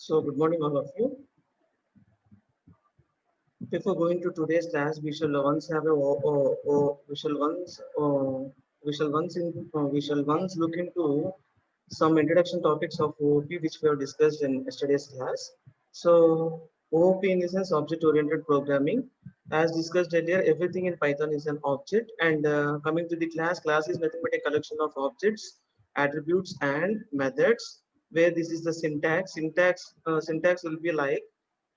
So, good morning, all of you. Before going to today's class, we shall once have a we shall once look into some introduction topics of OOP which we have discussed in yesterday's class. So, OOP in the sense object-oriented programming. As discussed earlier, everything in Python is an object, and coming to the class is nothing but a collection of objects, attributes, and methods. Where this is the syntax. Syntax will be like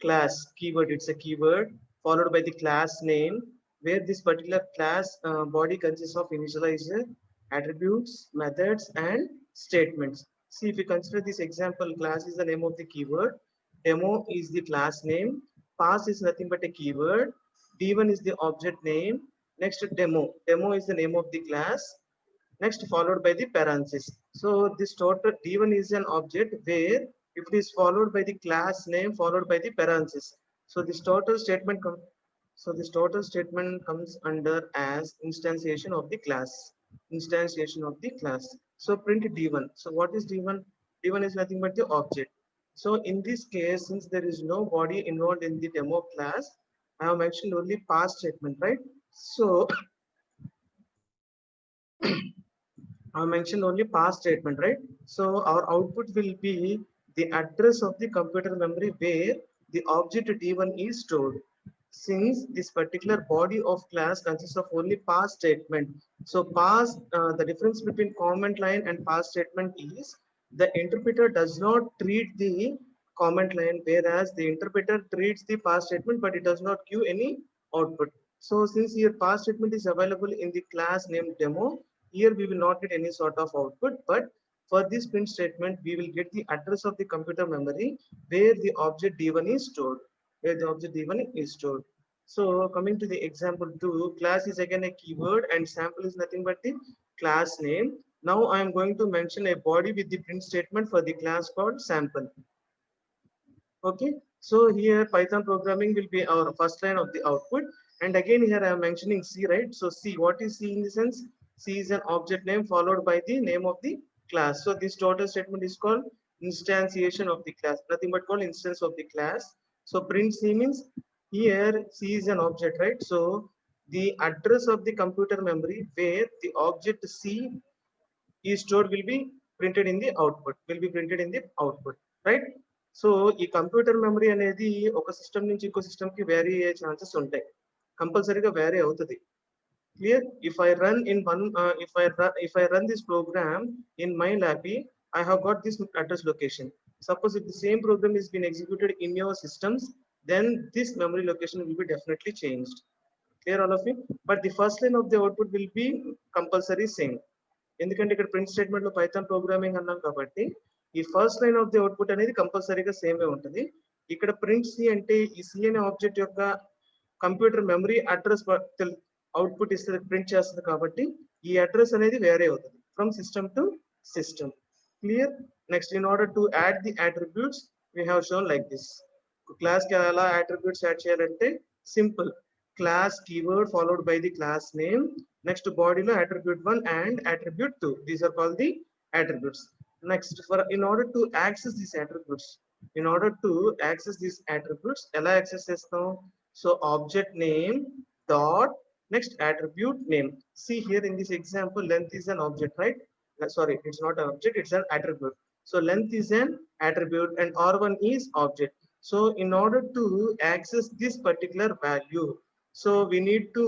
class keyword. It's a keyword followed by the class name, where this particular class body consists of initializer, attributes, methods, and statements. See, if you consider this example, class is the name of the keyword, demo is the class name, pass is nothing but a keyword, d1 is the object name, next demo is the name of the class, next followed by the parenthesis. So this total d1 is an object where if it is followed by the class name followed by the parenthesis. So this total statement comes under as instantiation of the class. Instantiation of the class. So print d1. So what is d1? d1 is nothing but the object. So in this case, since there is no body involved in the demo class, I have mentioned only pass statement, right? So I mentioned only pass statement, right? So our output will be the address of the computer memory where the object D1 is stored. Since this particular body of class consists of only pass statement, so pass, the difference between comment line and pass statement is the interpreter does not treat the comment line, whereas the interpreter treats the pass statement, but it does not give any output. So since your pass statement is available in the class named demo, here we will not get any sort of output, but for this print statement, we will get the address of the computer memory where the object D1 is stored. Where the object D1 is stored. So coming to the example 2, class is again a keyword and sample is nothing but the class name. Now I am going to mention a body with the print statement for the class called sample. Okay, so here Python programming will be our first line of the output. And again here I am mentioning C, right? So C, what is C in the sense? C is an object name followed by the name of the class. So this total statement is called instantiation of the class, nothing but called instance of the class. So print C means here C is an object, right? So the address of the computer memory where the object C is stored will be printed in the output, right? So ఈ computer memory అనేది ఒక system నుంచి ఇంకో system కి vary అయ్యే chances ఉంటాయి, కంపల్సరీగా vary అవుతుంది. Clear? If I run in one if I run this program in my lappy, I have got this address location. Suppose if the same program is being executed in your systems, then this memory location will be definitely changed. Clear all of you? But the first line of the output will be compulsory same. ఎందుకంటే ఇక్కడ print statement లో Python programming అన్నాం కాబట్టి ఈ first line of the output అనేది కంపల్సరీగా సేమే ఉంటుంది. ఇక్కడ ప్రింట్ సి అంటే ఈ సి అనే ఆబ్జెక్ట్ యొక్క కంప్యూటర్ మెమరీ అడ్రస్ అవుట్పుట్ ఇస్తుంది, ప్రింట్ చేస్తుంది కాబట్టి ఈ అడ్రస్ అనేది వేరే అవుతుంది from system to system. Clear? Next, in order to add the attributes we have shown like this. Class కి ఎలా అట్రిబ్యూట్స్ యాడ్ చేయాలంటే simple, class keyword followed by the class name, next body lo attribute 1 and attribute 2. These are called the attributes. Next, in order to access these attributes ela access chestam? So object name dot next attribute name. See here in this example, length is an object, right? Sorry, it's not an object, it's an attribute. So length is an attribute and r1 is object. So in order to access this particular value, so we need to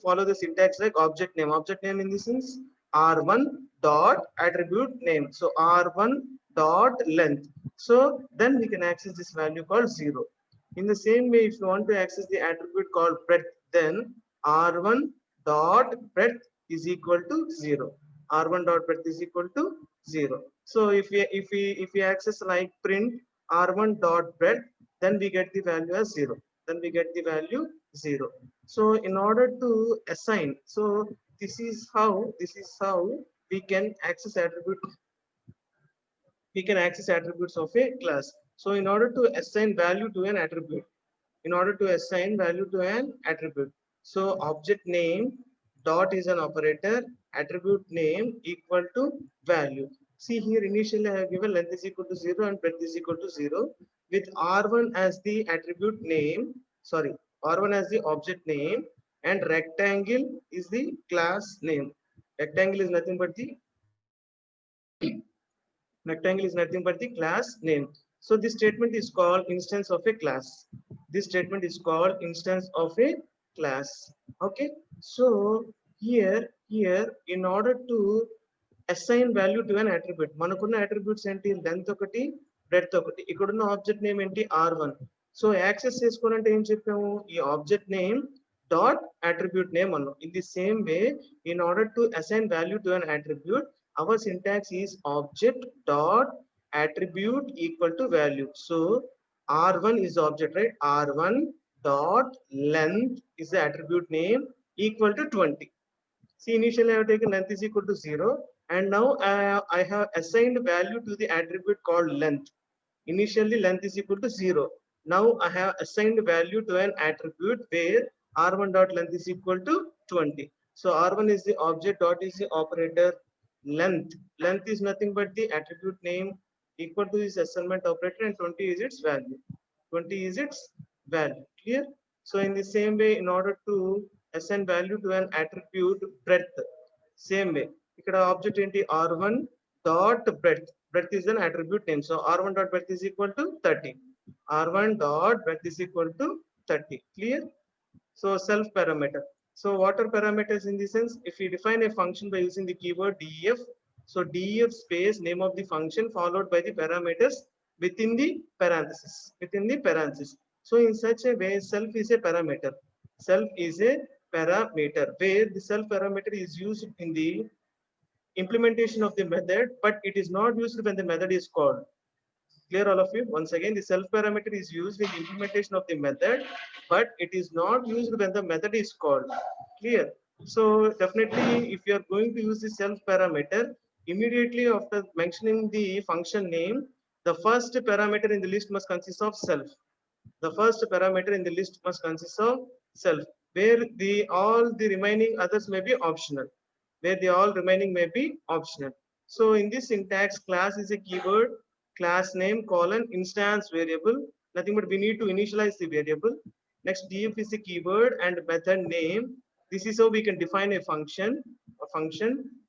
follow the syntax like object name. Object name in this sense r1 dot attribute name. So r1 dot length. So then we can access this value called 0. In the same way, if you want to access the attribute called breadth, then r1 dot breadth is equal to 0. r1 dot breadth is equal to 0. So if we access like print r1 dot breadth, then we get the value as 0. Then we get the value 0. So in order to assign, so this is how we can access attributes of a class. So in order to assign value to an attribute, so object name dot is an operator, attribute name equal to value. See here, initially I have given length is equal to 0 and breadth is equal to 0 with R1 as the attribute name, sorry, R1 as the object name and rectangle is the class name. Rectangle is nothing but the class name. So this statement is called instance of a class. This statement is called instance of a class. Okay. So here in order to assign value to an attribute, manakuన్న attributes enti length okati breadth okati, ikkadunna object name enti r1. So access chesukovalante em cheppamu, ee object name dot attribute name annu. In the same way, in order to assign value to an attribute, our syntax is object dot attribute equal to value. So r1 is object, right? R1 dot length is the attribute name equal to 20. See, initially I have taken length is equal to 0 and now I have assigned value to the attribute called length. Initially length is equal to 0. Now I have assigned value to an attribute where r1 dot length is equal to 20. So r1 is the object, dot is the operator, length. Length is nothing but the attribute name equal to this assignment operator and 20 is its value. 20 is its value. Clear? So in the same way, in order to assign value to an attribute breadth, same way. Ikkada object enti r1 dot breadth. Breadth is an attribute name. So r1 dot breadth is equal to 30. R1 dot breadth is equal to 30. Clear? So self parameter. So what are parameters in this sense? If we define a function by using the keyword def, so def space name of the function followed by the parameters within the parenthesis. Within the parenthesis. So in such a way, self is a parameter. Self is a parameter where the self parameter is used in the implementation of the method, but it is not used when the method is called. Clear all of you? Once again, the self parameter is used in the implementation of the method, but it is not used when the method is called. Clear? So definitely, if you are going to use the self parameter, immediately after mentioning the function name, the first parameter in the list must consist of self. The first parameter in the list must consist of self, where the all the remaining others may be optional. Where the all remaining may be optional. So in this syntax, class is a keyword, class name colon instance variable. Nothing but we need to initialize the variable. Next, def is a keyword and method name. This is how we can define a function.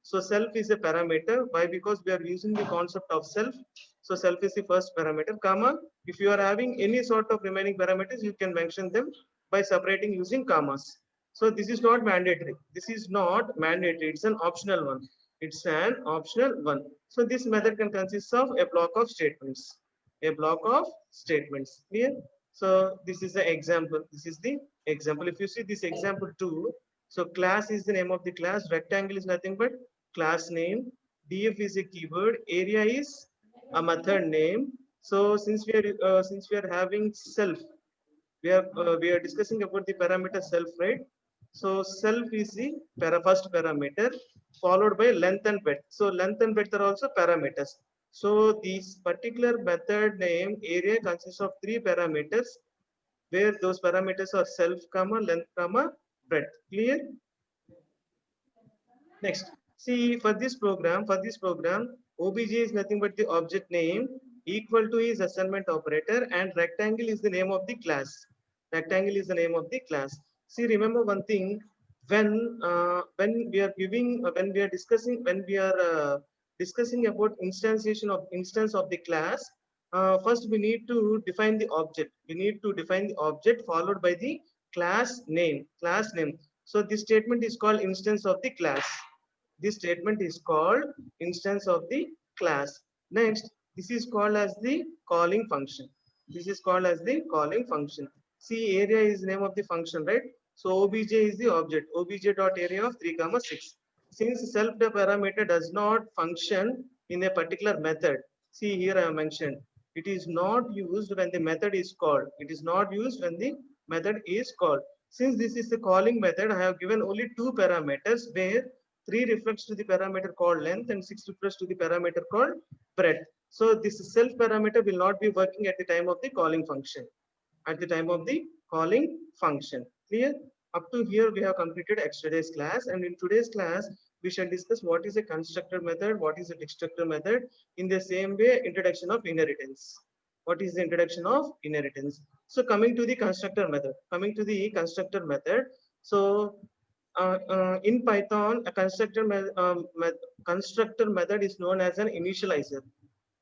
So self is a parameter. Why? Because we are using the concept of self. So self is the first parameter, comma. If you are having any sort of remaining parameters, you can mention them by separating using commas. So this is not mandatory. This is not mandatory. It's an optional one. It's an optional one. So this method can consist of a block of statements. A block of statements. Clear? So this is the example. This is the example. If you see this example 2, so class is the name of the class. Rectangle is nothing but class name. Def is a keyword. Area is a method name. So since we are having self, we are discussing about the parameter self, right? So self is the first parameter followed by length and breadth. So length and breadth are also parameters. So this particular method name area consists of three parameters where those parameters are self, comma, length, comma, breadth. Clear? Next, see for this program, obj is nothing but the object name equal to is assignment operator and rectangle is the name of the class. Rectangle is the name of the class. See, remember one thing, when we are giving, when we are discussing about instantiation of instance of the class, first we need to define the object. We need to define the object followed by the class name. Class name. So this statement is called instance of the class. This statement is called instance of the class. Next, this is called as the calling function. This is called as the calling function. See, area is name of the function, right? So obj is the object. Obj dot area of 3, 6. Since self the parameter does not function in a particular method, see here I have mentioned, it is not used when the method is called. It is not used when the method is called. Since this is the calling method, I have given only two parameters where 3 refers to the parameter called length and 6 refers to the parameter called breadth. So this self parameter will not be working at the time of the calling function. At the time of the calling function. Clear? Up to here, we have completed yesterday's class, and in today's class, we shall discuss what is a constructor method, what is a destructor method. In the same way, introduction of inheritance. What is the introduction of inheritance? So coming to the constructor method, So in Python, a constructor method is known as an initializer.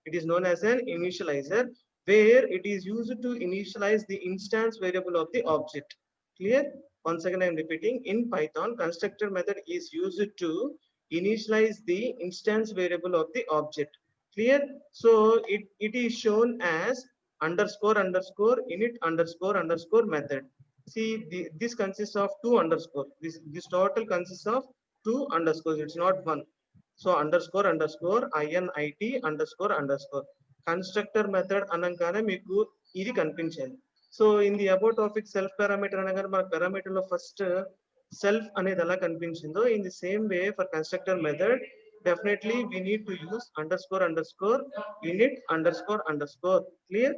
It is known as an initializer where it is used to initialize the instance variable of the object. Clear? Once again, I am repeating. In Python, constructor method is used to initialize the instance variable of the object. Clear? So it is shown as underscore underscore init underscore underscore method. See, this consists of two underscore. This total consists of two underscores. It's not one. So underscore underscore init underscore underscore constructor method అనగానే మీకు ఇది కనిపించాలి. So in the about topic self parameter అనగానే మన parameter లో first self అనేది ఎలా కనిపించిందో in the same way for constructor method definitely we need to use underscore underscore init underscore underscore. Clear?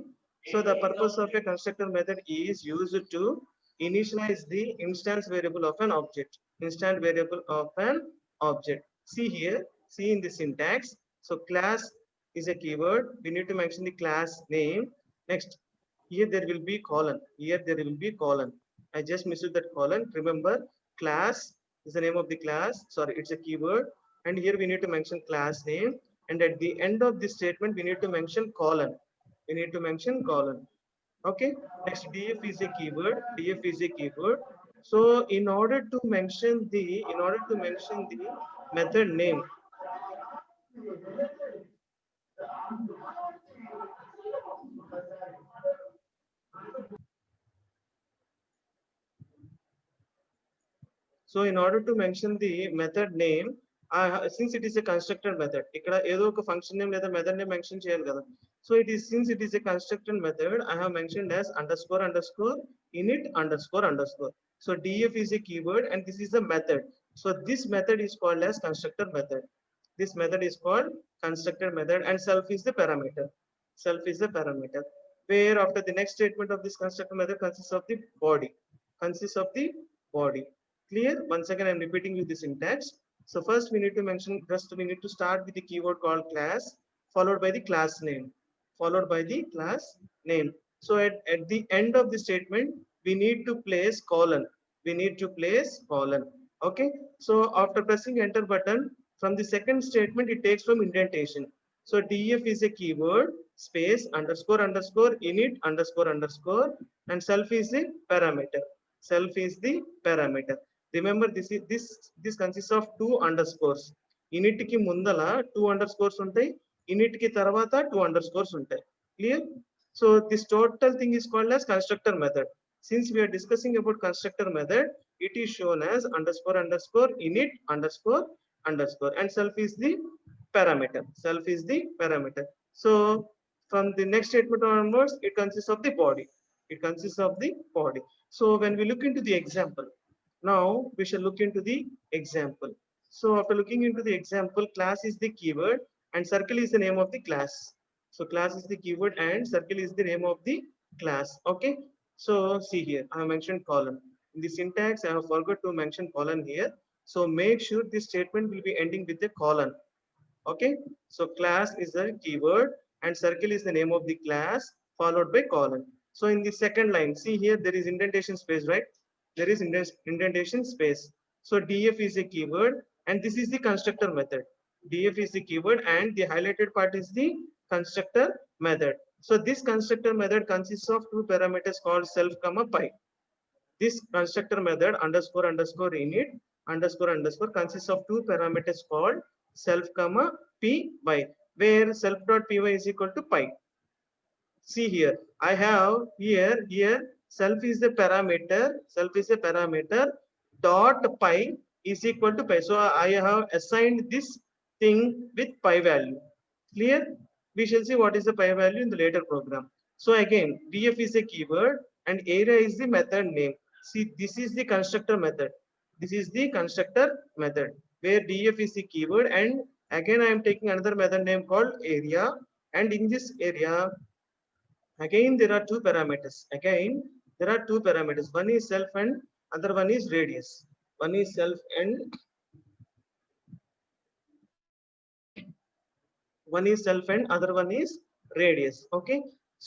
So the purpose of a constructor method is used to initialize the instance variable of an object. Instant variable of an object. See here, see in the syntax. So class is a keyword. We need to mention the class name. Next, here there will be colon. Here there will be colon. I just missed that colon. Remember, class is the name of the class. Sorry, it's a keyword. And here we need to mention class name. And at the end of this statement, we need to mention colon. We need to mention colon. Okay. Next, df is a keyword. Df is a keyword. So in order to mention the method name, so in order to mention the method name, since it is a constructor method, ఇక్కడ ఏదో ఒక function name లేదా method name mention చేయాలి కదా. So since it is a constructor method, I have mentioned as underscore underscore init underscore underscore. So df is a keyword and this is a method. So this method is called as constructor method. This method is called constructor method and self is the parameter. Self is the parameter. Where after the next statement of this constructor method consists of the body. Consists of the body. Clear? Once again, I'm repeating you the syntax. So first we need to mention, first we need to start with the keyword called class, followed by the class name, followed by the class name. So at the end of the statement, we need to place colon. We need to place colon. Okay. So after pressing enter button, from the second statement, it takes from indentation. So df is a keyword, space, underscore, underscore, init, underscore, underscore, and self is the parameter. Self is the parameter. Remember, this consists of two underscores. Init ki mundala two underscores ఉంటాయి, init ki tarvata two underscores ఉంటాయి. Clear? So this total thing is called as constructor method. Since we are discussing about constructor method, it is shown as underscore underscore init underscore underscore and self is the parameter. Self is the parameter. So from the next statement onwards, it consists of the body. It consists of the body. So when we look into the example, now we shall look into the example. So after looking into the example, class is the keyword and circle is the name of the class. So class is the keyword and circle is the name of the class. Okay. So see here, I have mentioned colon. In the syntax, I have forgot to mention colon here. So make sure this statement will be ending with a colon. Okay. So class is the keyword and circle is the name of the class followed by colon. So in the second line, see here, there is indentation space, right? There is indentation space. So df is a keyword and this is the constructor method. Df is the keyword and the highlighted part is the constructor method. So this constructor method consists of two parameters called self comma pi. This constructor method underscore underscore init underscore underscore consists of two parameters called self comma py, where self dot py is equal to pi. See here, I have here self is the parameter dot pi is equal to pi. So I have assigned this thing with pi value. Clear? We shall see what is the pi value in the later program. So again, df is a keyword and area is the method name. See, this is the constructor method. This is the constructor method where df is the keyword and again I am taking another method name called area, and in this area again there are two parameters. One is self and other one is radius. One is self and one is self and other one is radius. Okay,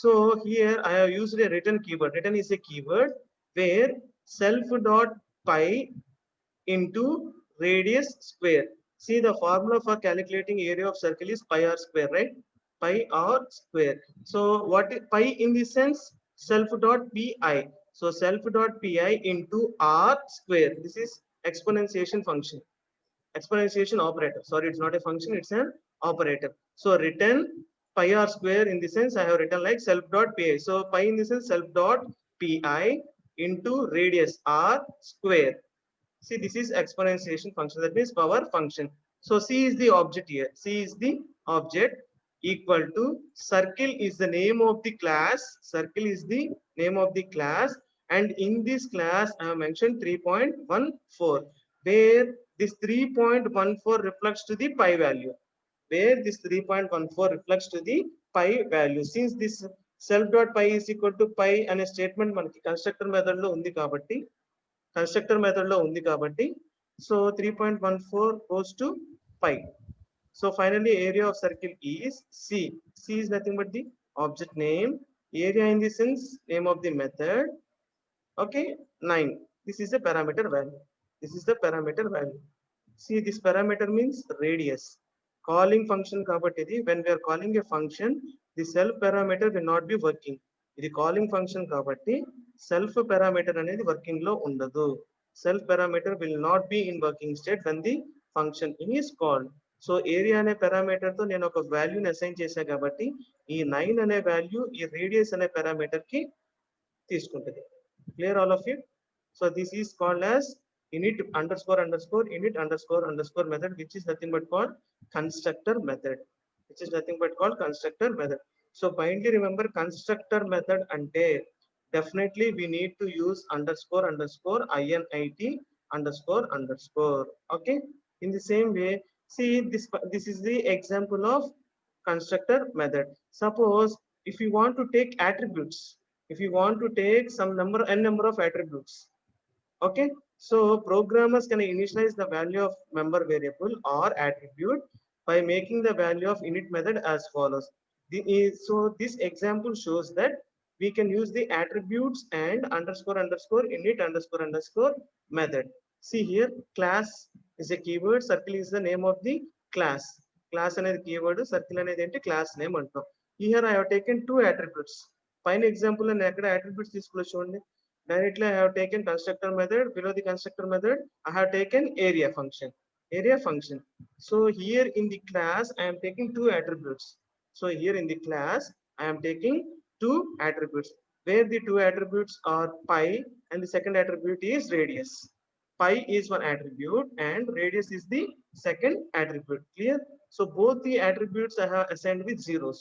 so here I have used a return keyword. Return is a keyword where self dot pi into radius square. See, the formula for calculating area of circle is pi r square, right? Pi r square. So what is pi in this sense? Self dot pi. So self dot pi into r square. This is exponentiation function. Exponentiation operator. Sorry, it's not a function, it's an operator. So written pi r square in the sense I have written like self dot pi. So pi in the sense self dot pi into radius r square. See, this is exponentiation function, that means power function. So C is the object here. C is the object, equal to circle is the name of the class. Circle is the name of the class. And in this class, I have mentioned 3.14, where this 3.14 reflects to the pi value. Where this 3.14 reflects to the pi value. Since this self dot pi is equal to pi and a statement మనకి constructor method లో ఉంది కాబట్టి constructor method లో ఉంది కాబట్టి so 3.14 goes to pi. So finally area of circle is C. C is nothing but the object name. Area in the sense name of the method. Okay, 9. This is the parameter value. This is the parameter value. See, this parameter means radius. Calling function కాబట్టి ఇది when we are calling a function, the self parameter will not be working. ఇది calling function కాబట్టి self parameter అనేది working లో ఉండదు. Self parameter will not be in working state when the function is called. So area అనే parameter తో నేను ఒక వాల్యూని అసైన్ చేశా కాబట్టి ఈ 9 అనే వాల్యూ ఈ రేడియస్ అనే పారామీటర్ కి తీసుకుంటుంది. Clear all of you? So this is called as init underscore underscore init underscore underscore method, which is nothing but called constructor method. Which is nothing but called constructor method. So finally remember constructor method ante definitely we need to use underscore underscore init underscore underscore. Okay. In the same way, see this is the example of constructor method. Suppose if you want to take attributes, if you want to take some number n number of attributes, okay, so programmers can initialize the value of member variable or attribute by making the value of init method as follows. So this example shows that we can use the attributes and underscore underscore init underscore underscore method. See here, class is a keyword, circle is the name of the class. Class అనేది keyword, circle అనేది ఏంటి class name అంటాం. Here I have taken two attributes. Fine example నేను ఎక్కడ attributes తీసుకోవచ్చు చూడండి. Directly I have taken constructor method. Below the constructor method, I have taken area function. Area function. So here in the class, I am taking two attributes. So here in the class, I am taking two attributes, where the two attributes are pi and the second attribute is radius. Pi is one attribute and radius is the second attribute. Clear? So both the attributes I have assigned with zeros.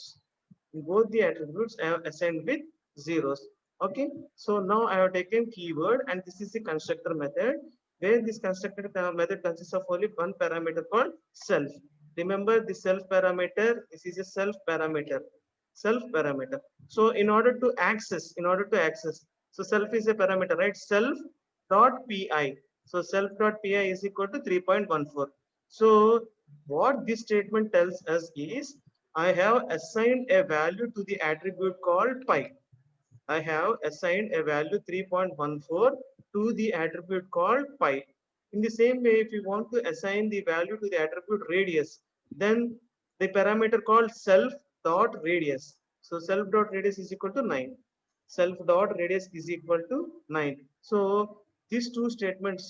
Both the attributes I have assigned with zeros. Okay, so now I have taken keyword and this is the constructor method, where this constructor method consists of only one parameter called self. Remember the self parameter, this is a self parameter. Self parameter. So in order to access, so self is a parameter, right? Self dot pi. So self dot pi is equal to 3.14. So what this statement tells us is I have assigned a value to the attribute called pi. I have assigned a value 3.14 to the attribute called pi. In the same way, if you want to assign the value to the attribute radius, then the parameter called self dot radius. So self dot radius is equal to 9. Self dot radius is equal to 9. So these two statements,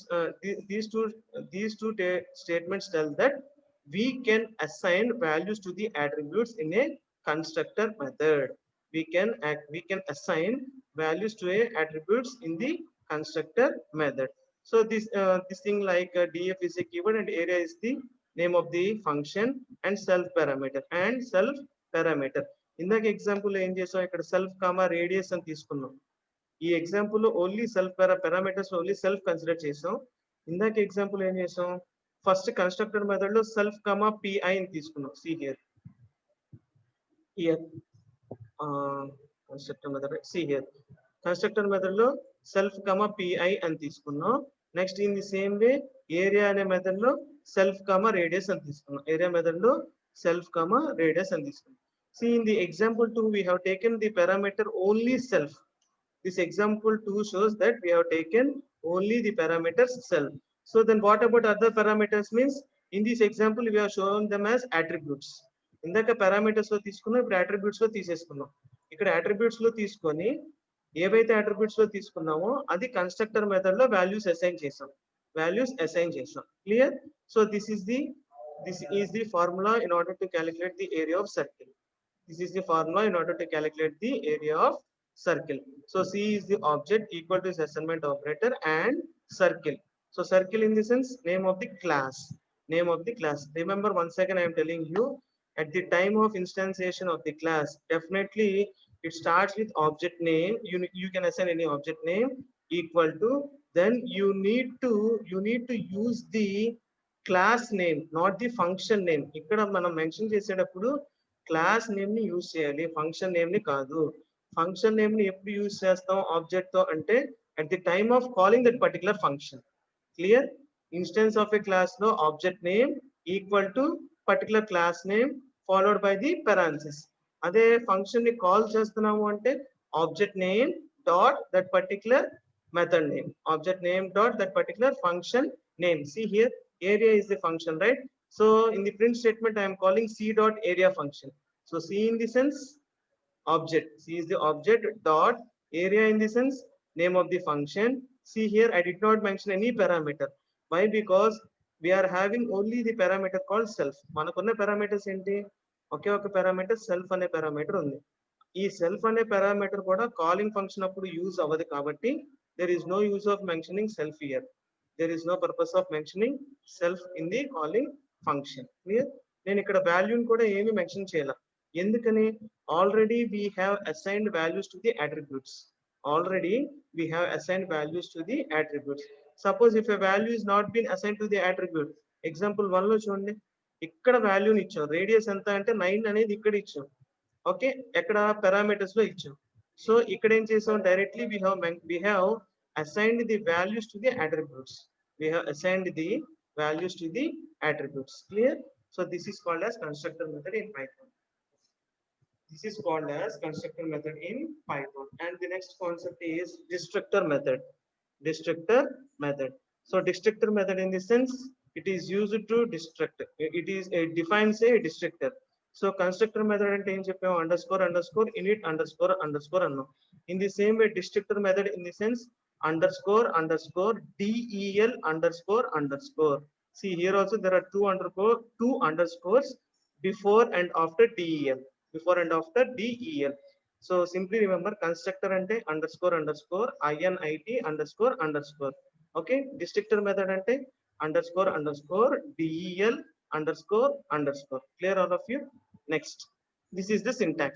statements tell that we can assign values to the attributes in a constructor method. We can assign values to a attributes in the constructor method. So this thing like df is a keyword and area is the name of the function and self parameter ఇందాక example ఏం చేసాం, ఇక్కడ self comma radius అని తీసుకున్నాం. ఈ example only self parameters only self consider చేసాం. ఇందాక example ఏం చేసాం, ఫస్ట్ కన్స్ట్రక్టర్ మెథడ్ లో సెల్ఫ్ కామా పిఐ అని తీసుకున్నాం. See here constructor method, right? See here, constructor method lo self comma pi అని తీసుకున్నాం. Next in the same way area అనే మెథడ్ లో సెల్ఫ్ కమా రేడియస్ అని తీసుకున్నాం. ఏరియా మెథడ్ లో సెల్ఫ్ కమా రేడియస్ అని తీసుకున్నాం. See in the example 2 we have taken the parameter only self. This example 2 shows that we have taken only the parameters self. So then what about other parameters means in this example we have shown them as attributes. ఇందాక parameters లో తీసుకున్నాం, ఇప్పుడు attributes లో తీసేసుకున్నాం. ఇక్కడ attributes లో తీసుకొని ఏవైతే attributes లో తీసుకున్నామో అది కన్స్ట్రక్టర్ మెథడ్ లో వాల్యూస్ అసైన్ చేసాం. Clear? So this is the formula in order to calculate the area of circle. This is the formula in order to calculate the area of circle. So C is the object equal to its assignment operator and circle. So circle in the sense name of the class. Remember once again I am telling you at the time of instantiation of the class, definitely it starts with object name. You can assign any object name equal to, then you need to use the class name, not the function name. ఇక్కడ మనం mention చేసేటప్పుడు class name ని use చేయాలి, function name ని కాదు. Function name ని ఎప్పుడు use చేస్తాం ఆబ్జెక్ట్ తో అంటే at the time of calling that particular function. Clear? Instance of a class లో object name equal to particular class name followed by the parenthesis. అదే ఫంక్షన్ ని కాల్ చేస్తున్నాము అంటే object name dot that particular method name, object name dot that particular function name. See here, area is the function, right? So in the print statement I am calling c dot area function. So c in the sense object, c is the object dot area in the sense name of the function. See here I did not mention any parameter. Why? Because we are having only the parameter called self. Manakunna parameters enti ఒకే ఒక parameter self అనే parameter ఉంది. ఈ self అనే parameter కూడా calling function అప్పుడు use అవ్వదు కాబట్టి there is no use of mentioning self here. There is no purpose of mentioning self in the calling function. Clear? నేను ఇక్కడ వాల్యూని కూడా ఏమి మెన్షన్ చేయాల. ఎందుకని? Already we have assigned values to the attributes. Suppose if a value is not been assigned to the attribute, example 1 లో చూడండి, ఇక్కడ వాల్యూని ఇచ్చాం, రేడియస్ ఎంత అంటే 9 అనేది ఇక్కడ ఇచ్చాం. ఓకే, ఎక్కడ పారామీటర్స్ లో ఇచ్చాం. సో ఇక్కడ ఏం చేసాం, directly we have assigned the values to the attributes. Clear? So this is called as constructor method in Python. And the next concept is destructor method. So destructor method in the sense it is used to destruct. It defines a destructor. So constructor method అంటే ఏం చెప్పాము, underscore init underscore అన్నాం. In the same way destructor method in the sense underscore del underscore. See here also there are two underscores before and after del. So simply remember constructor ante underscore init underscore. Okay, destructor method ante underscore del underscore. Clear all of you? Next, this is the syntax.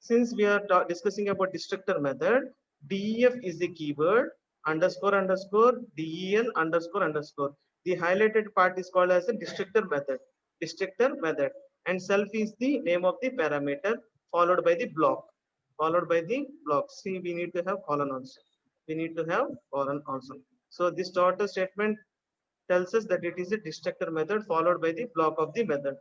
Since we are discussing about destructor method, def is the keyword, underscore del underscore. The highlighted part is called as the destructor method. And self is the name of the parameter followed by the block. See, we need to have colon also. So this total statement tells us that it is a destructor method followed by the block of the method.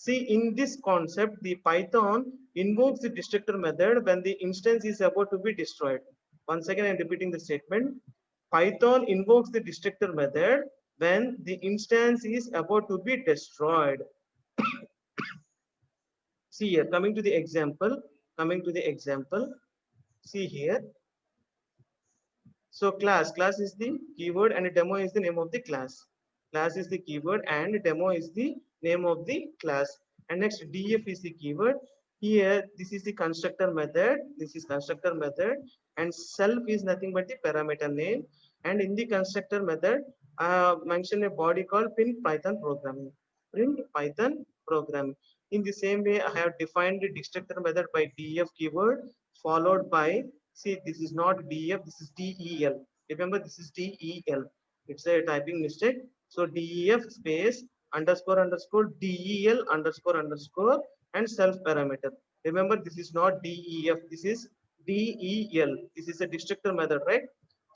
See, in this concept the Python invokes the destructor method when the instance is about to be destroyed. Once again I am repeating the statement. Python invokes the destructor method when the instance is about to be destroyed. See here, coming to the example. See here. So class is the keyword and demo is the name of the class. Class is the keyword and demo is the name of the class. And next def is the keyword. Here this is the constructor method. And self is nothing but the parameter name. And in the constructor method mention a body called print Python programming. In the same way I have defined the destructor method by def keyword followed by, see this is not def, this is del. Remember this is del. It's a typing mistake. So def space underscore del underscore and self parameter. Remember this is not def, this is DEL. This is a destructor method, right?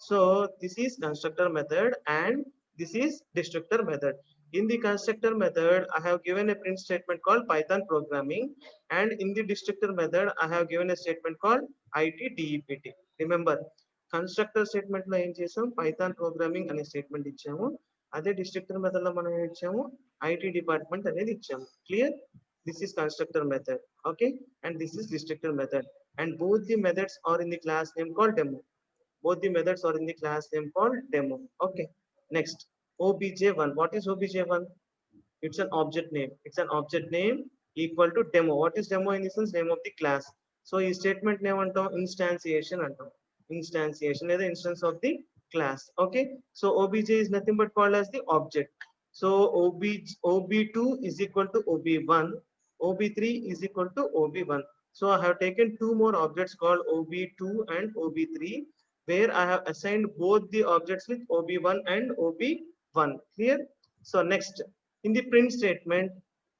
So this is constructor method and this is destructor method. In the constructor method, I have given a print statement called Python programming, and in the destructor method, I have given a statement called ITDEPT. Remember, constructor statement లో ఏం చేసాం, Python programming అనే statement ఇచ్చాము. అదే destructor method లో మనం ఏం ఇచ్చాము, IT డిపార్ట్మెంట్ అనేది ఇచ్చాము. Clear? This is constructor method, okay, and this is destructor method, and both the methods are in the class name called demo. Both the methods are in the class name called demo. Okay, next, obj1. What is obj1? It's an object name. It's an object name equal to demo. What is demo? In this sense, name of the class. So ఈ statement name అంటాం instantiation అంటాం. Instantiation is the instance of the class. Okay, so obj is nothing but called as the object. So ob2 is equal to ob1, ob3 is equal to ob1. So I have taken two more objects called ob2 and ob3, where I have assigned both the objects with ob1 and ob1. Clear? So next, in the print statement,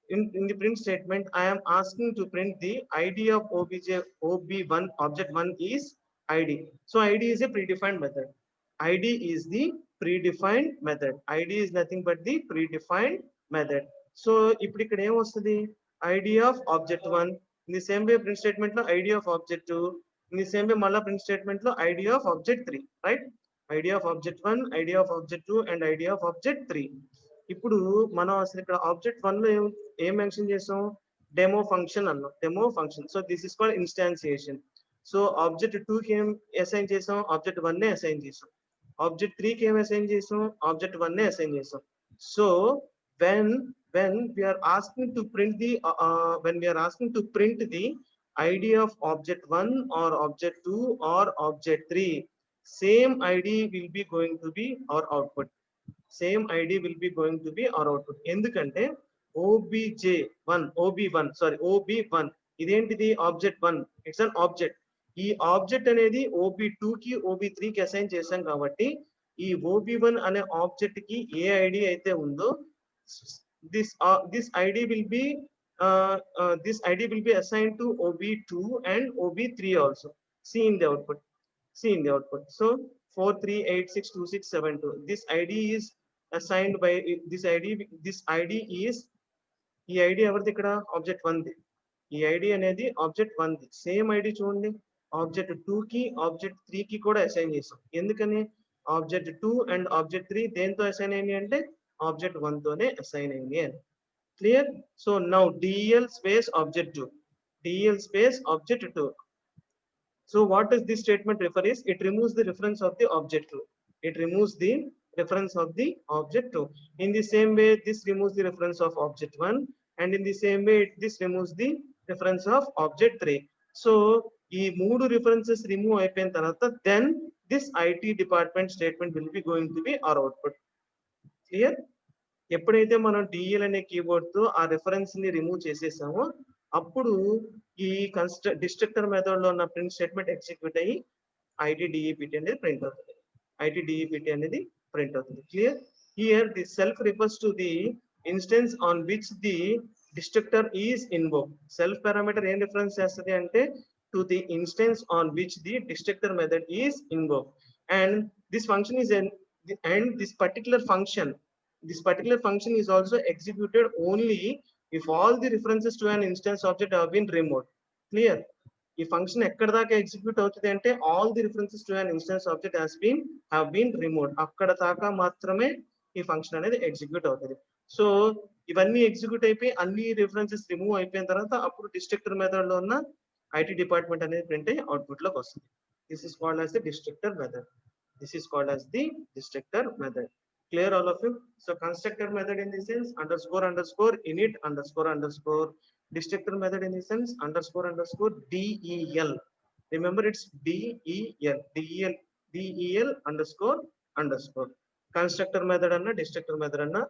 in the print statement, I am asking to print the ID of ob1, object 1 is ID. So ID is a predefined method. ID is the predefined method. ID is nothing but the predefined method. So ఇప్పుడు ఇక్కడ ఏం వస్తుంది, ID of object 1. In the same way print statement లో ID of object 2. In the same way మళ్ళా print statement లో ID of object 3, right? ID of object 1, ID of object 2 and ID of object 3. ఇప్పుడు మనం అసలు ఇక్కడ object 1 లో ఏం mention చేసాం, డెమో ఫంక్షన్ అన్నాం, demo function. So this is called instantiation. So object 2 కి ఏం అసైన్ చేసాం, ఆబ్జెక్ట్ 1 నే అసైన్ చేసాం. ఆబ్జెక్ట్ 3 కి ఏం అసైన్ చేసాం, ఆబ్జెక్ట్ 1 నే అసైన్ చేసాం. So when we are asking to print the ID of object 1 or object 2 or object 3, same ID will be going to be our output. Same ID will be going to be our output. ఎందుకంటే ob1 ఇదేంటిది, object 1, it's an object. ఈ object అనేది ob2 కి ob3 కి assign చేశాం కాబట్టి ఈ ob1 అనే ఆబ్జెక్ట్ కి ఏ ఐడి అయితే ఉందో this ID will be assigned to ob2 and ob3 also. See in the output. So 43862672, this ID is assigned by this ID is, ఈ ఐడి ఎవరిది ఇక్కడ, ఆబ్జెక్ట్ 1 ది. ఈ ఐడి అనేది ఆబ్జెక్ట్ 1 ది. సేమ్ ఐడి చూడండి, object 2 కి object 3 కి కూడా assign చేసాం. ఎందుకని, ఆబ్జెక్ట్ 2 అండ్ ఆబ్జెక్ట్ 3 దేంతో అసైన్ అయ్యింది అంటే ఆబ్జెక్ట్ 1 తోనే అసైన్ అయ్యింది అని. Clear? So now DEL space object 2, DEL space object 2. So what does this statement refer is, it removes the reference of the object 2. It removes the reference of the object 2. In the same way, this removes the reference of object 1, and in the same way, this removes the reference of object 3. So ఈ మూడు references remove అయిపోయిన తర్వాత, then this IT department statement will be going to be our output. Clear? ఎప్పుడైతే మనం DEL అనే keyword తో ఆ reference ని రిమూవ్ చేసేసామో అప్పుడు ఈ డిస్ట్రక్టర్ మెథడ్ లో ఉన్న ప్రింట్ స్టేట్మెంట్ ఎగ్జిక్యూట్ అయ్యి ITDEPT అనేది ప్రింట్ అవుతుంది. ITDEPT అనేది ప్రింట్ అవుతుంది. Clear? Here the self refers to the instance on which the destructor is invoke. Self parameter ఏం రిఫరెన్స్ చేస్తుంది అంటే to the instance on which the destructor method is invoke. And this function is and this particular function is also executed only if all the references to an instance object have been removed. Clear? ఈ function ఎక్కడ దాకా execute అవుతుంది అంటే all the references to an instance object have been removed. అక్కడ దాకా మాత్రమే ఈ function అనేది ఎగ్జిక్యూట్ అవుతుంది. సో ఇవన్నీ ఎగ్జిక్యూట్ అయిపోయి అన్ని రిఫరెన్సెస్ రిమూవ్ అయిపోయిన తర్వాత అప్పుడు డిస్ట్రక్టర్ మెథడ్ లో ఉన్న IT డిపార్ట్మెంట్ అనేది ప్రింట్ అయ్యి అవుట్పుట్ లోకి వస్తుంది. This is called as the destructor method. This is called as the destructor method. Clear all of you? So constructor method in the sense __ init __ destructor method in the sense __ DEL. Remember it's DEL __ constructor method anna destructor method anna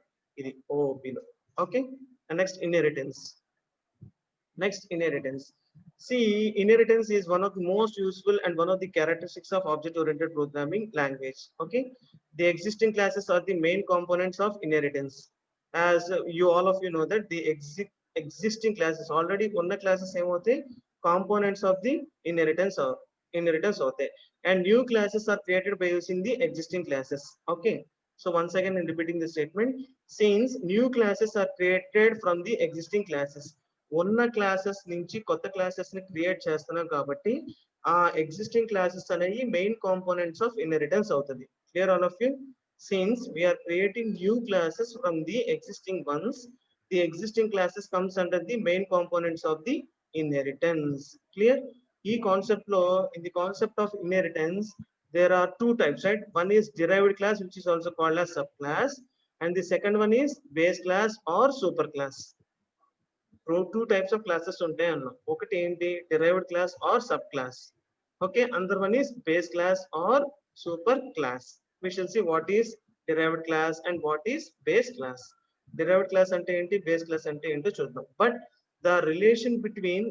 idi OOP lo. Okay, and next inheritance. See, inheritance is one of the most useful and one of the characteristics of object-oriented programming language. Okay, the existing classes are the main components of inheritance. As all of you know that the existing classes already ఉన్న classes ఏమవుతాయి, components of the inheritance are. inheritance होते and new classes are created by using the existing classes. Okay, so once again I'm repeating the statement. Since new classes are created from the existing classes, ఉన్న classes నుంచి కొత్త classes ని create చేస్తున్నాం కాబట్టి ఆ existing classes అనేవి main components of inheritance అవుతుంది. Clear of you you? Since we are creating new classes from the existing ones, the existing classes comes under the main components of the inheritance. Clear? E concept law, in the concept of inheritance, there are two types, right? One is derived class, which is also called as subclass, and the second one is base class or superclass. Two types of classes ఉంటాయి అన్న. ఒకటి ఏంటి? derived class or subclass. Okay, another one is base class or super class. We shall see what is derived class and what is base class. Derived class ante enti, base class ante ento chuddam. But the relation between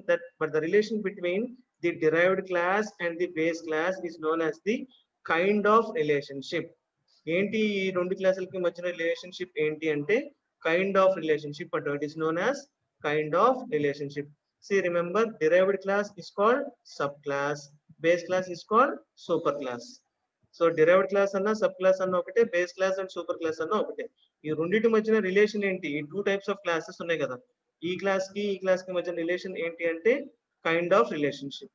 the derived class and the base class is known as the kind of relationship. ఏంటి ఈ రెండు క్లాసులకి మధ్య relationship ఏంటి అంటే kind of relationship, but it is known as kind of relationship. See, remember, derived class is called subclass, base class is called superclass. So derived class అన్న subclass అన్న ఒకటే, base class and superclass అన్న ఒకటే. ఈ రెండింటి మధ్యన relation ఏంటి? ఈ టూ టైప్స్ ఆఫ్ క్లాసెస్ ఉన్నాయి కదా, ఈ క్లాస్ కి మధ్య రిలేషన్ ఏంటి అంటే kind of relationship.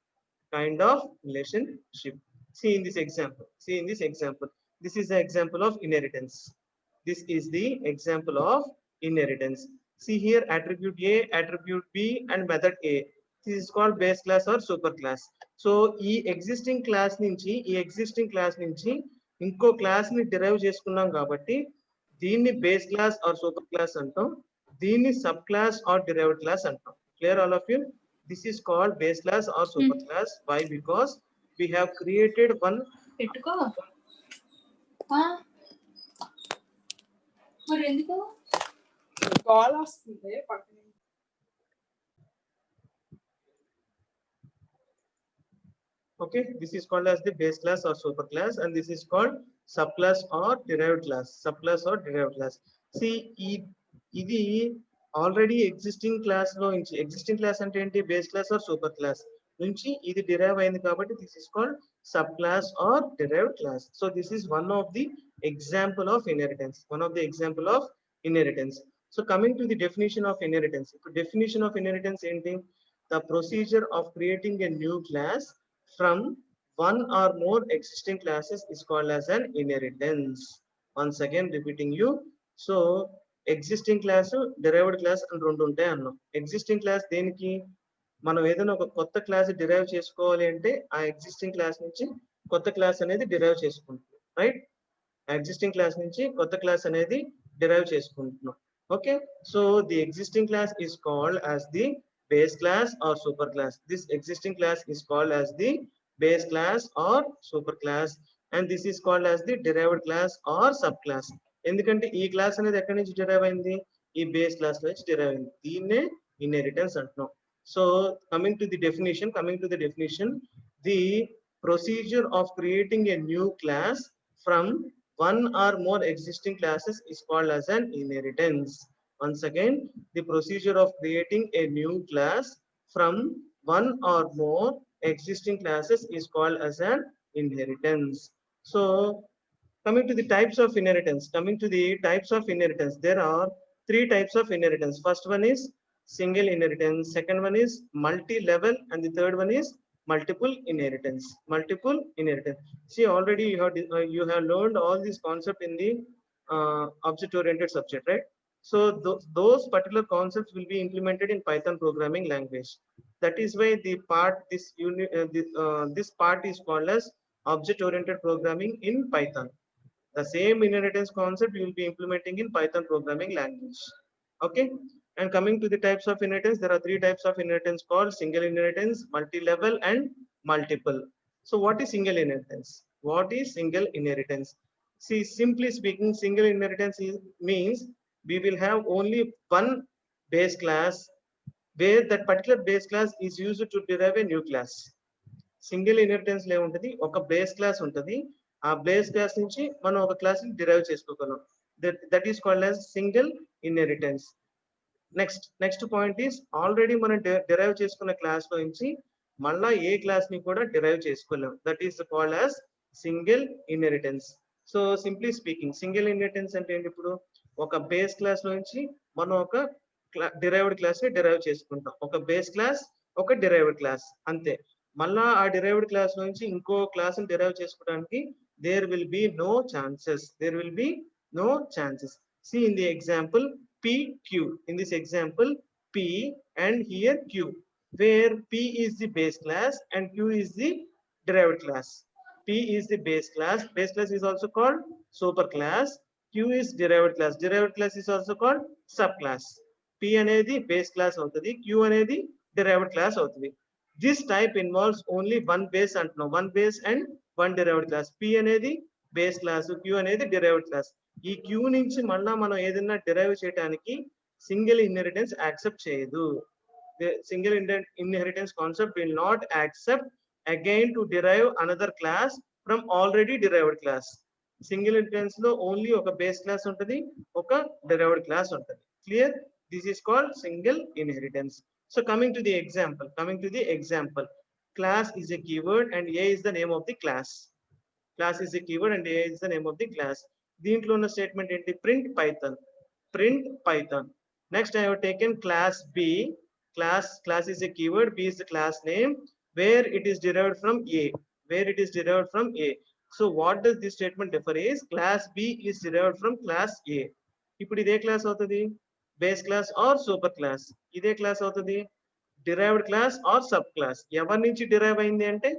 Kind of relationship. See in this example. This is the example of inheritance. This is the example of inheritance. See here, attribute A, attribute B, and method A. This is called base class or super class. So ఈ existing class నుంచి ఇంకో class ని derive చేసుకున్నాం కాబట్టి దీన్ని base class or super class అంటాం, దీన్ని sub class or derived class అంటాం. క్లియర్ ఆల్ ఆఫ్ యూ? This is called base class or super class. Why? Because we have created one. Okay, this is called as the base class or super class, and this is called subclass or derived class. Subclass or derived class. See, ఇది already existing class లో నుంచి, existing class అంటే ఏంటి? Base class or super class నుంచి ఇది derive అయింది కాబట్టి this is called sub class or derived class. So this is one of the example of inheritance. So coming to the definition of inheritance. ఇప్పుడు definition of inheritance ఏంటి? The procedure of creating a new class from one or more existing classes is called as an inheritance. Once again repeating you. So existing class, derived class and రెండు ఉంటాయి అన్నాం. Existing class దేనికి? మనం ఏదైనా ఒక కొత్త class derive చేసుకోవాలి అంటే ఆ ఎగ్జిస్టింగ్ క్లాస్ నుంచి కొత్త క్లాస్ అనేది డిరైవ్ చేసుకుంటున్నాం, రైట్? ఎగ్జిస్టింగ్ క్లాస్ నుంచి కొత్త క్లాస్ అనేది డిరైవ్ చేసుకుంటున్నాం. Okay, so the existing class is called as the base class or super class. This existing class is called as the base class or super class, and this is called as the derived class or subclass. ఎందుకంటే ఈ class అనేది ఎక్కడి నుంచి derive అయింది? ఈ base class నుంచి derive అయింది. దీన్నే ఇన్హెరిటెన్స్ అంటున్నాం. So coming to the definition, the procedure of creating a new class from one or more existing classes is called as an inheritance. Once again, the procedure of creating a new class from one or more existing classes is called as an inheritance. So coming to the types of inheritance, there are three types of inheritance. First one is single inheritance, second one is multi-level, and the third one is multiple inheritance. See, already you have learned all these concepts in the object oriented subject, right? So those particular concepts will be implemented in Python programming language. That is why this part is called as object oriented programming in Python. The same inheritance concept you will be implementing in Python programming language. Okay, and coming to the types of inheritance, there are three types of inheritance called single inheritance, multi-level, and multiple. So what is single inheritance? See, simply speaking, single inheritance means we will have only one base class where that particular base class is used to derive a new class. Single inheritance లో ఉంటుంది, ఒక base class ఉంటుంది, ఆ base class నుంచి మనం ఒక class ని derive చేసుకోగలం. That is called as single inheritance. Next point is, already మనం డిరైవ్ చేసుకున్న క్లాస్ లో నుంచి మళ్ళా ఏ క్లాస్ ని కూడా డిరైవ్ చేసుకోలేం. That is called as single inheritance. So simply speaking single inheritance అంటే ఏంటి? ఇప్పుడు ఒక బేస్ క్లాస్ నుంచి మనం ఒక డిరైవ్డ్ క్లాస్ ని డిరైవ్ చేసుకుంటాం. ఒక బేస్ క్లాస్, ఒక డిరైవ్డ్ క్లాస్ అంతే. మళ్ళా ఆ డిరైవ్డ్ క్లాస్ నుంచి ఇంకో క్లాస్ ని డిరైవ్ చేసుకోవడానికి there will be no chances. There will be no chances. See in the example PQ. In this example P and here Q, where P is the base class and Q is the derived class. P is the base class. Base class is also called superclass. Q is derived class. Derived class is also called subclass. P అనేది base class అవుతుంది, Q అనేది derived class అవుతుంది. This type involves only one base and no one base and one derived class. P అనేది base class, Q అనేది derived class. ఈ Q నుంచి మళ్ళా మనం ఏదైనా derive చేయడానికి సింగిల్ ఇన్హెరిటెన్స్ యాక్సెప్ట్ చేయదు. The single inheritance concept will not accept again to derive another class from already derived class. Single inheritance లో ఓన్లీ ఒక బేస్ క్లాస్ ఉంటుంది, ఒక derived class ఉంటుంది. Clear? This is called single inheritance. So coming to the example, class is a keyword and A is the name of the class. Class is a keyword and A is the name of the class. దీంట్లో ఉన్న statement ఏంటి? Print Python. Print Python. Next I have taken class B. Class is a keyword, B is the class name, where it is derived from A. Where it is derived from A. So what does this statement differ is class B is derived from class A. ఇప్పుడు ఇదే class అవుతుంది base class or super class. ఇదే class అవుతుంది derived class or sub class. ఎవరి నుంచి derive అయింది అంటే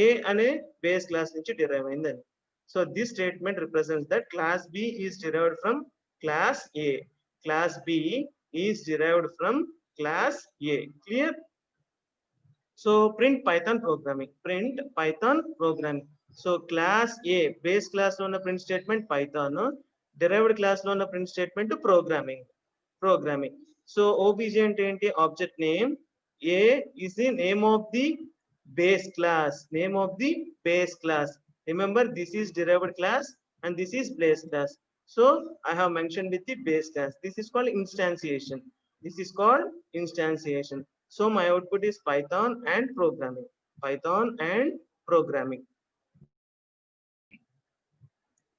A అనే బేస్ క్లాస్ నుంచి డిరైవ్ అయింది అని. So this statement represents that class B is derived from class A. Class B is derived from class A. Clear? So print Python programming. Print Python programming. So class A base class lo ఉన్న print statement Python, derived class lo ఉన్న print statement programming. So OBJ అంటే ఏంటి? Object name. A is the name of the base class. Name of the base class. Remember this is derived class and this is base class. So I have mentioned with the base class. This is called instantiation. This is called instantiation. So my output is Python and programming. Python and programming.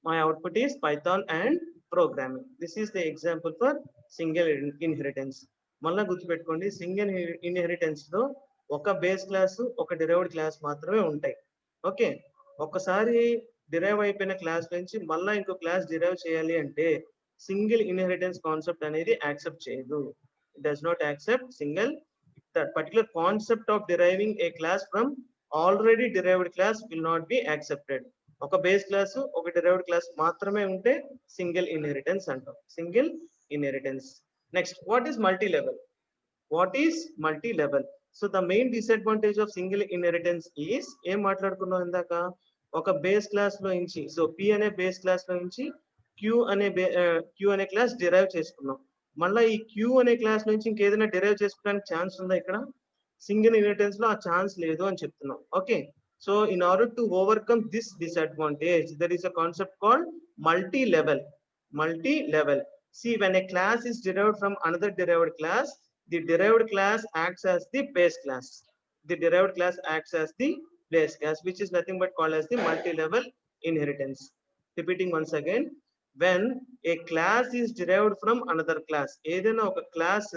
My output is Python and programming. This is the example for single inheritance. మళ్ళా గుర్తుపెట్టుకోండి, single inheritance లో ఒక base class, ఒక derived class మాత్రమే ఉంటాయి. Okay, ఒక్కసారి derive అయిపోయిన class నుంచి మళ్ళా ఇంకో క్లాస్ డిరైవ్ చేయాలి అంటే సింగిల్ ఇన్హెరిటెన్స్ కాన్సెప్ట్ అనేది యాక్సెప్ట్ చేయదు. It does not accept single. That particular concept of deriving a class from already derived class will not be accepted. ఒక బేస్ క్లాస్, ఒక derived క్లాస్ మాత్రమే ఉంటే సింగిల్ ఇన్హెరిటెన్స్ అంటాం. Single inheritance. Next, what is multi level? What is multi-level? So the main disadvantage of single inheritance is ఏం మాట్లాడుకున్నాం ఇందాక, ఒక base class లో నుంచి, సో P అనే బేస్ క్లాస్ లో నుంచి Q అనే క్లాస్ డిరైవ్ చేసుకున్నాం. మళ్ళీ ఈ Q అనే క్లాస్ నుంచి ఇంకేదైనా డిరైవ్ చేసుకోవడానికి ఛాన్స్ ఉందా? ఇక్కడ సింగిల్ ఇన్హెరిటెన్స్ లో ఆ ఛాన్స్ లేదు అని చెప్తున్నాం. Okay, so in order to overcome this disadvantage, there is a concept called multi-level. Multi-level. See, when a class is derived from another derived class, the derived class acts as the base class. The derived class acts as the base class, which is nothing but called as the multi-level inheritance. Repeating once again, when a class is derived from another class, ఏదైనా ఒక class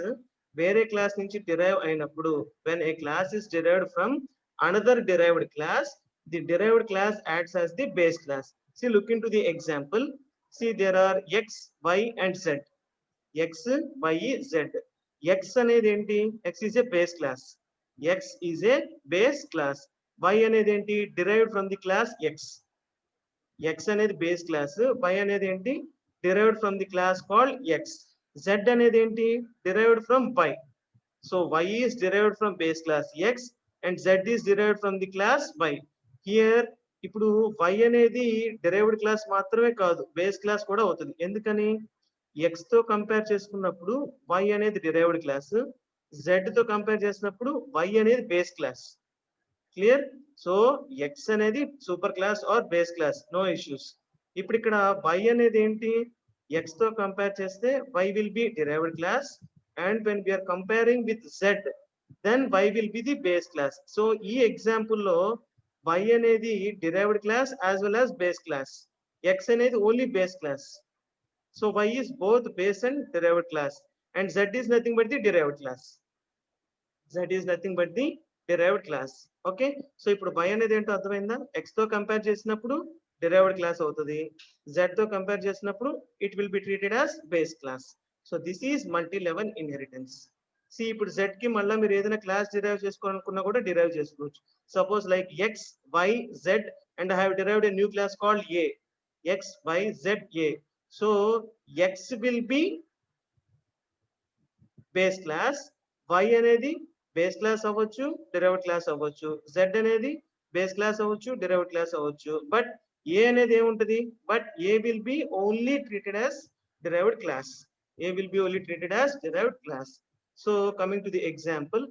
వేరే class నుంచి derive అయినప్పుడు, when a class is derived from another derived class, the derived class acts as the base class. See, look into the example. See, there are x, y and z. X, y, z. X అనేది ఏంటి? X is a base class. X is a base class. Y అనేది ఏంటి? Derived from the class X. X అనేది base class. Y అనేది ఏంటి? Derived from the class called X. Z అనేది ఏంటి? Derived from Y. So Y is derived from base class X and Z is derived from the class Y. Here ఇప్పుడు Y అనేది derived class మాత్రమే కాదు, base class కూడా అవుతుంది. ఎందుకని? X తో కంపేర్ చేసుకున్నప్పుడు Y అనేది డిరైవ్డ్ క్లాస్, Z తో కంపేర్ చేసినప్పుడు Y అనేది base class. Clear? So X అనేది super class or base class, no issues. ఇప్పుడు ఇక్కడ Y అనేది ఏంటి? X తో కంపేర్ చేస్తే Y will be derived class, and when we are comparing with Z, then y will be the base class. So ఈ example లో y అనేది derived class as well as base class, x అనేది only base class. So y is both base and derived class, and z is nothing but the derived class. Z is nothing but the derived class. Okay, so ఇప్పుడు y అనేది ఏంటో అర్థమైందా? x తో compare చేసినప్పుడు derived class అవుతుంది, z తో compare చేసినప్పుడు it will be treated as base class. So this is multi-level inheritance. See, ఇప్పుడు z కి మళ్ళీ మీరు ఏదైనా క్లాస్ డిరైవ్ చేసుకోవాలనుకున్నా కూడా డిరైవ్ చేసుకోవచ్చు. Suppose like x, y, z, and I have derived a new class called a. x, y, z, a. So x will be base class, y అనేది base class అవ్వచ్చు, derived class అవ్వచ్చు, z అనేది base class అవ్వచ్చు, derived class అవ్వచ్చు. But a అనేది ఏముంటది? But a will be only treated as derived class. a will be only treated as derived class. So coming to the example,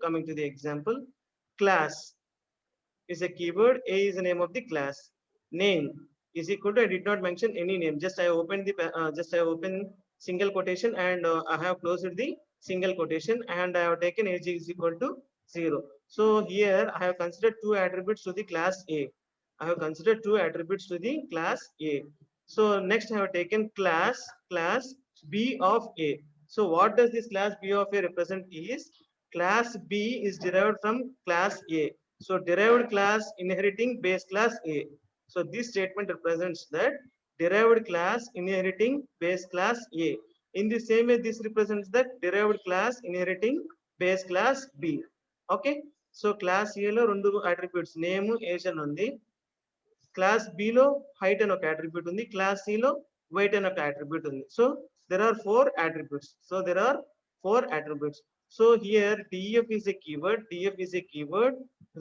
class is a keyword, a is the name of the class, name is equal to, I did not mention any name, just I opened the single quotation, and I have closed the single quotation, and I have taken age is equal to 0. So here I have considered two attributes to the class a. I have considered two attributes to the class a. So next I have taken class b of a. So what does this class b of a represent is, class b is derived from class a. So derived class inheriting base class a. So this statement represents that derived class inheriting base class a. In the same way, this represents that derived class inheriting base class b. Okay, so class a లో రెండు attributes, name, age అని ఉంది. Class b లో height అని ఒక attribute ఉంది, class c లో weight అని ఒక attribute ఉంది. So there are four attributes. So here def is a keyword,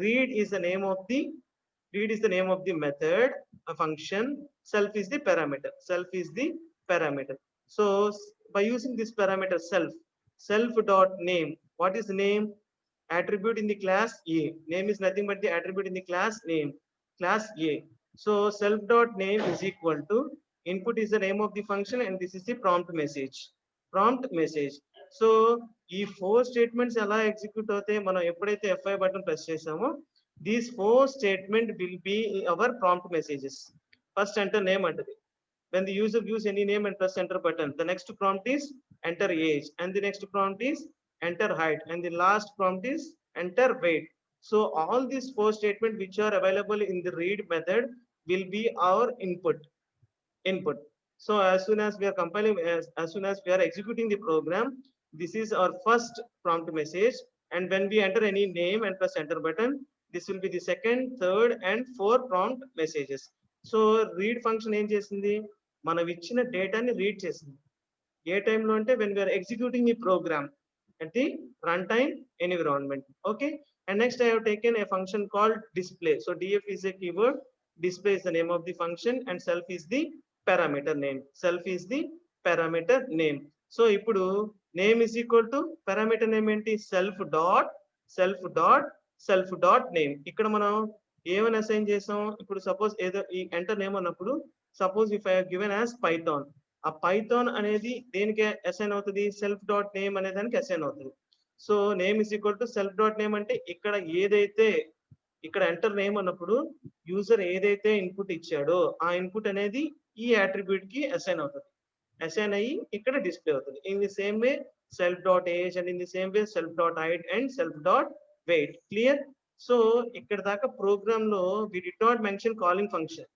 read is the name of the method, a function, self is the parameter. So by using this parameter self dot name, what is the name? Attribute in the class a. Name is nothing but the attribute in the class name, class a. So self dot name is equal to, input is the name of the function, and this is the prompt message. So ఈ four statements ఎలా execute అవుతాయి, మనం ఎప్పుడైతే F5 button press చేసామో, these four statement will be our prompt messages. First enter name అంటది. When the user views any name and press enter button, the next prompt is enter age, and the next prompt is enter height, and the last prompt is enter weight. So all these four statements which are available in the read method will be our input. So as soon as we are compiling, as soon as we are executing the program, this is our first prompt message, and when we enter any name and press enter button, this will be the second, third, and fourth prompt messages. So read function ఏం చేసింది, మనం ఇచ్చిన డేటాని read చేసింది. ఏ టైంలో అంటే when we are executing the program at the runtime environment. Okay, and next I have taken a function called display. So df is a keyword, display is the name of the function, and self is the parameter name. So ఇప్పుడు name is equal to parameter name ఏంటి, self dot name. ఇక్కడ మనం ఏమని assign చేసాం, ఇప్పుడు suppose ఏదో ఈ enter name అన్నప్పుడు, suppose if I have given as Python, ఆ పైథాన్ అనేది దేనికి అసైన్ అవుతుంది, సెల్ఫ్ డాట్ నేమ్ అనే దానికి అసైన్ అవుతుంది. So name is equal to self dot name అంటే ఇక్కడ ఎంటర్ నేమ్ అన్నప్పుడు యూజర్ ఏదైతే ఇన్పుట్ ఇచ్చాడో ఆ ఇన్పుట్ అనేది ఈ అట్రిబ్యూట్ కి అసైన్ అవుతుంది, అసైన్ అయ్యి ఇక్కడ డిస్ప్లే అవుతుంది. In the same way self dot age, and in the same way self dot height and self dot weight. Clear? So ఇక్కడ దాకా ప్రోగ్రామ్ లో we did not mention calling function.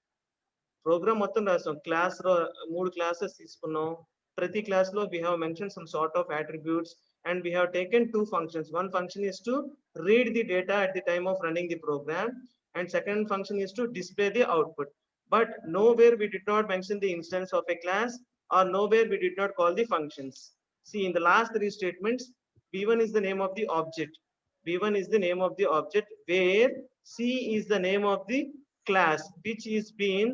Program మొత్తం రాసాం, class లో 3 classes తీసుకున్నాం, ప్రతి class లో we have mentioned some sort of attributes, and we have taken 2 functions. One function is to read the data at the time of running the program, and second function is to display the output. But nowhere we did not mention the instance of a class, or nowhere we did not call the functions. See, in the last 3 statements, b1 is the name of the object, where c is the name of the class which is being,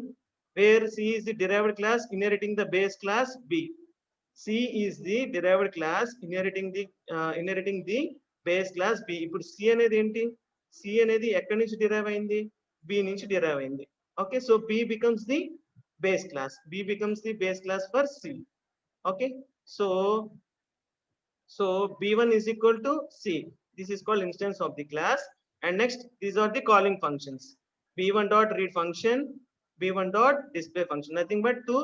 where c is the derived class inheriting the base class b. C is the derived class inheriting the base class b. ఇప్పుడు c అనేది ఏంటి, c అనేది ఎక్కడి నుంచి derive అయింది, b నుంచి derive అయింది. Okay, so b becomes the base class for c. Okay, so b1 is equal to c. This is called instance of the class. And next, these are the calling functions. B1 dot read function, B1 dot display function. Nothing but to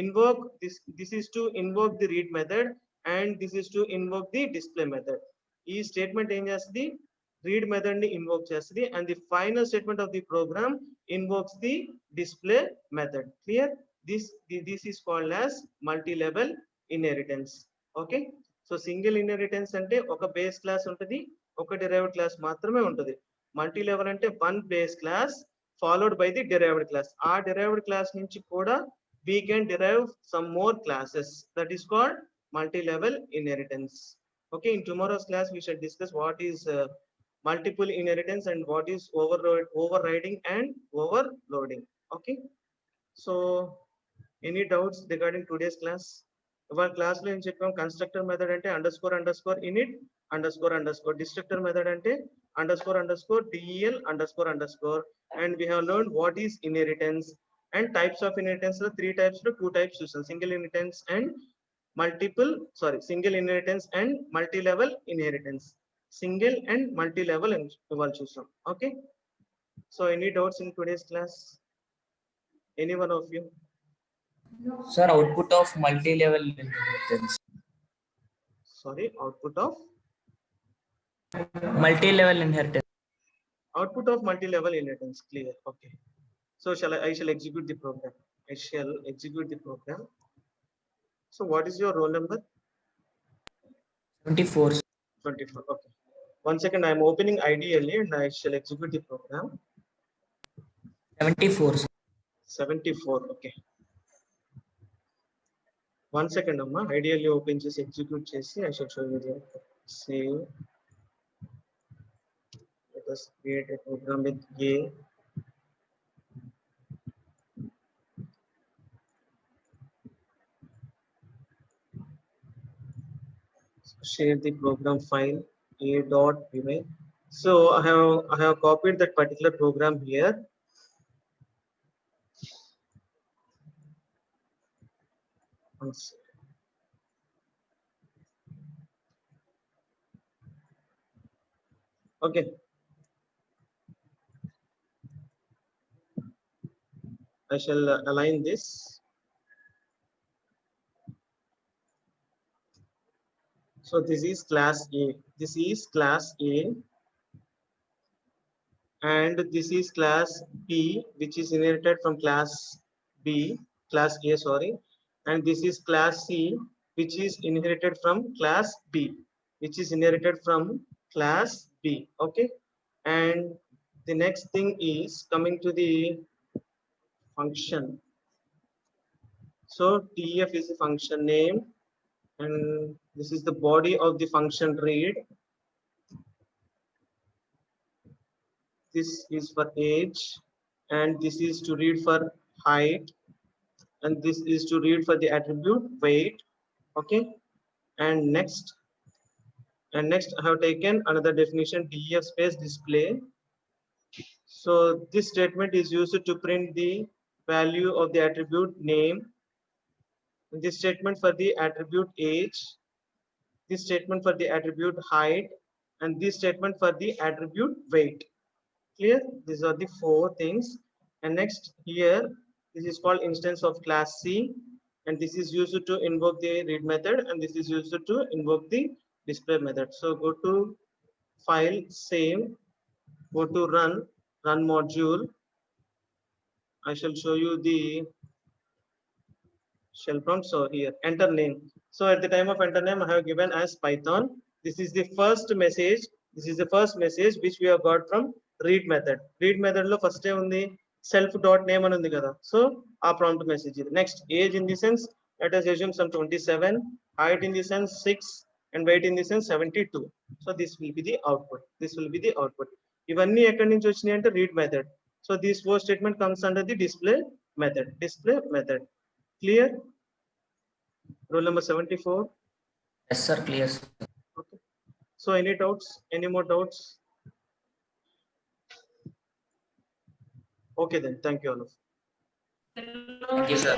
invoke this. This is to invoke the read method, and this is to invoke the display method. ఈ statement ఏం చేస్తుంది, read method ni invoke chestadi, and the final statement of the program invokes the display method. Clear? This is called as multi-level inheritance. Okay, so single inheritance ante oka base class untadi, oka derived class maatrame untadi. Multi-level ante one base class followed by the derived class. Aa derived class nunchi kuda we can derive some more classes. That is called multi-level inheritance. Okay, in tomorrow's class we shall discuss what is multiple inheritance and what is overriding and overloading. Okay, so any doubts regarding today's class? Our class lo em cheppam, constructor method ante underscore underscore init underscore underscore, destructor method ante underscore underscore del underscore underscore, and we have learned what is inheritance and types of inheritance. Lo three types lo two types chusam, single inheritance and single inheritance and multi-level inheritance. Single and multi-level ఇవాళ చూసాం. Okay, so any doubts in today's class? Any one of you? Sir, output of multi-level inheritance. Sorry, output of Multi-level inheritance. output of multi-level inheritance. Clear? Okay, so I shall execute the program. I shall execute the program. So what is your roll number? 24. 24. Okay, one second, I am opening IDLE and I shall execute the program. 74. 74. Okay, one second amma, IDLE open chesi execute chesi I shall show you the save. Let us create a program with A. Share the program file a.py. So I have copied that particular program here. Okay, I shall align this. So this is class A. This is class A, and this is class B, which is inherited from class B, class A, sorry. And this is class C, which is inherited from class B, which is inherited from class B. Okay, and the next thing is coming to the function. So TF is the function name, and this is the body of the function read. This is for age, and this is to read for height, and this is to read for the attribute weight. Okay, and next I have taken another definition, def space display. So this statement is used to print the value of the attribute name, this statement for the attribute age, this statement for the attribute height, and this statement for the attribute weight. Clear? These are the four things. And next here, this is called instance of class C, and this is used to invoke the read method, and this is used to invoke the display method. So go to file, save, go to run module. I shall show you the shell prompt. So here, enter name. So at the time of enter name, I have given as Python. This is the first message. This is the first message which we have got from read method. Read method lo first undi self dot name అని ఉంది కదా. So our prompt message is next age in the sense, let us assume some 27, height in the sense 6, and weight in the sense 72. So this will be the output. This will be the output. ఇవన్నీ ఎక్కడి నుంచి వచ్చినాయి అంటే read method. So this four statement comes under the display method. Display method. Clear? Roll number 74. Yes, sir. Clear. Okay. So any doubts? Any more doubts? Okay then. Thank you all of you. Thank you, sir.